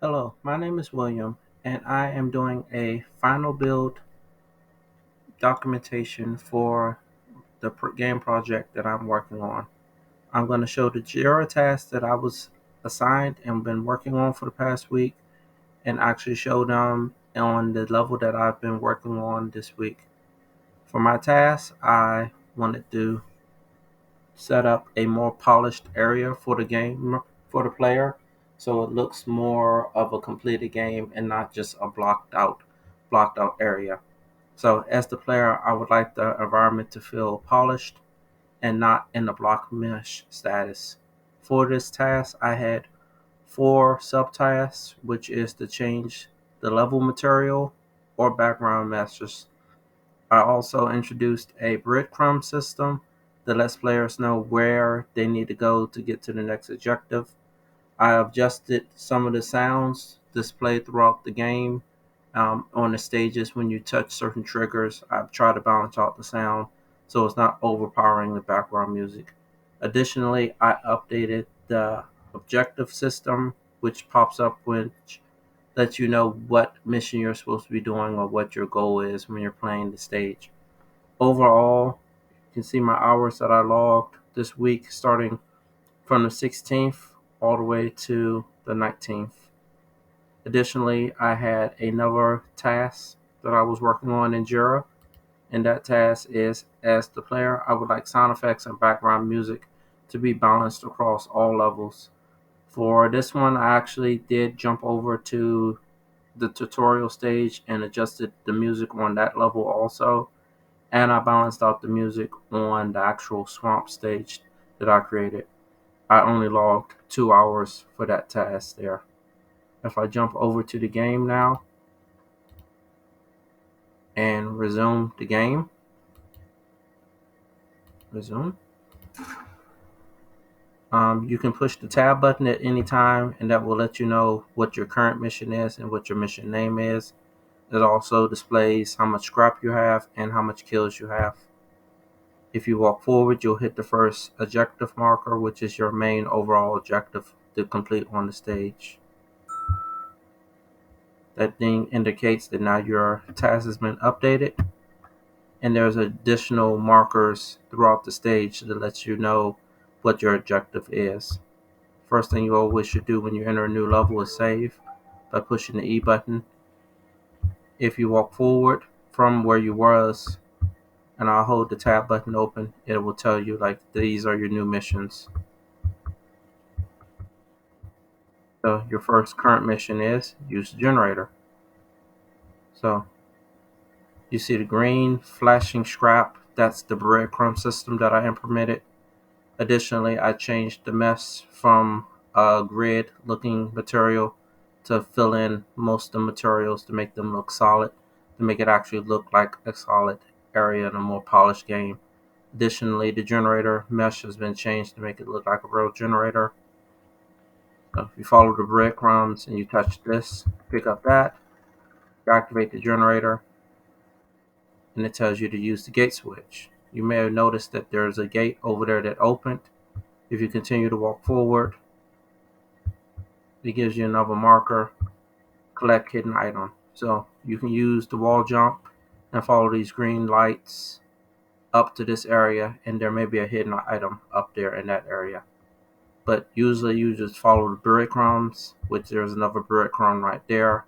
Hello, my name is William, and I am doing a final build documentation for the game project that I'm working on. I'm going to show the Jira tasks that I was assigned and been working on for the past week, and actually show them on the level that I've been working on this week. For my task, I wanted to set up a more polished area for the game for the player so it looks more of a completed game and not just a blocked out area. So as the player, I would like the environment to feel polished and not in the block mesh status. For this task, I had four subtasks, which is to change the level material or background meshes. I also introduced a breadcrumb system that lets players know where they need to go to get to the next objective. I adjusted some of the sounds displayed throughout the game on the stages. When you touch certain triggers, I've tried to balance out the sound so it's not overpowering the background music. Additionally, I updated the objective system, which pops up which lets you know what mission you're supposed to be doing or what your goal is when you're playing the stage. Overall, you can see my hours that I logged this week starting from the 16th all the way to the 19th. Additionally, I had another task that I was working on in Jira, and that task is as the player, I would like sound effects and background music to be balanced across all levels. For this one, I actually did jump over to the tutorial stage and adjusted the music on that level also, and I balanced out the music on the actual swamp stage that I created. I only logged 2 hours for that task there. If I jump over to the game now and resume the game, resume, you can push the tab button at any time, and that will let you know what your current mission is and what your mission name is. It also displays how much scrap you have and how much kills you have. If you walk forward, you'll hit the first objective marker, which is your main overall objective to complete on the stage. That thing indicates that now your task has been updated, and there's additional markers throughout the stage that lets you know what your objective is. First thing you always should do when you enter a new level is save by pushing the E button. If you walk forward from where you was, and I'll hold the tab button open, it will tell you like these are your new missions. So your first current mission is use the generator. So you see the green flashing scrap, that's the breadcrumb system that I implemented. Additionally, I changed the mesh from a grid looking material to fill in most of the materials to make them look solid, to make it actually look like a solid area in a more polished game. Additionally, the generator mesh has been changed to make it look like a real generator. So if you follow the breadcrumbs and you touch this, pick up that, you activate the generator, and it tells you to use the gate switch. You may have noticed that there's a gate over there that opened. If you continue to walk forward, it gives you another marker, collect hidden item. So you can use the wall jump and follow these green lights up to this area, and there may be a hidden item up there in that area. But usually you just follow the breadcrumbs, which there's another breadcrumb right there,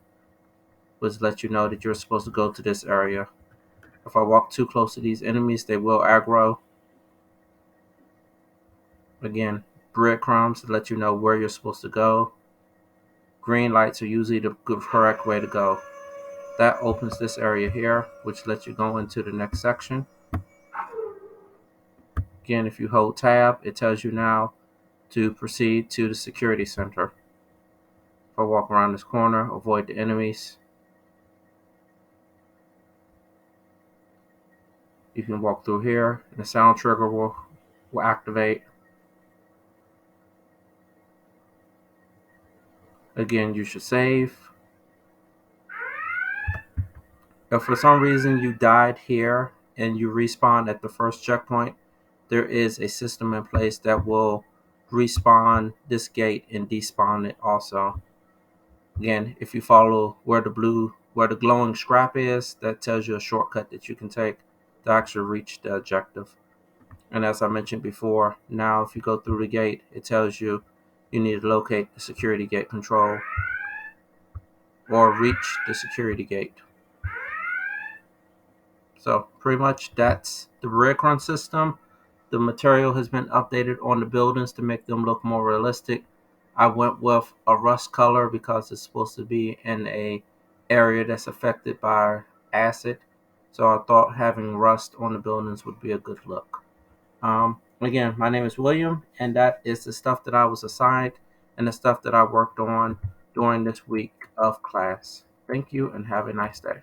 which lets you know that you're supposed to go to this area. If I walk too close to these enemies, they will aggro. Again, breadcrumbs to let you know where you're supposed to go. Green lights are usually the correct way to go. That opens this area here, which lets you go into the next section. Again, if you hold tab, it tells you now to proceed to the security center. If I walk around this corner, avoid the enemies. You can walk through here, and the sound trigger will activate. Again, you should save. If for some reason you died here and you respawn at the first checkpoint, there is a system in place that will respawn this gate and despawn it also. Again, if you follow where the glowing scrap is, that tells you a shortcut that you can take to actually reach the objective. And as I mentioned before, now if you go through the gate, it tells you you need to locate the security gate control or reach the security gate. So pretty much that's the breadcrumb system. The material has been updated on the buildings to make them look more realistic. I went with a rust color because it's supposed to be in a area that's affected by acid. So I thought having rust on the buildings would be a good look. Again, my name is William, and that is the stuff that I was assigned and the stuff that I worked on during this week of class. Thank you, and have a nice day.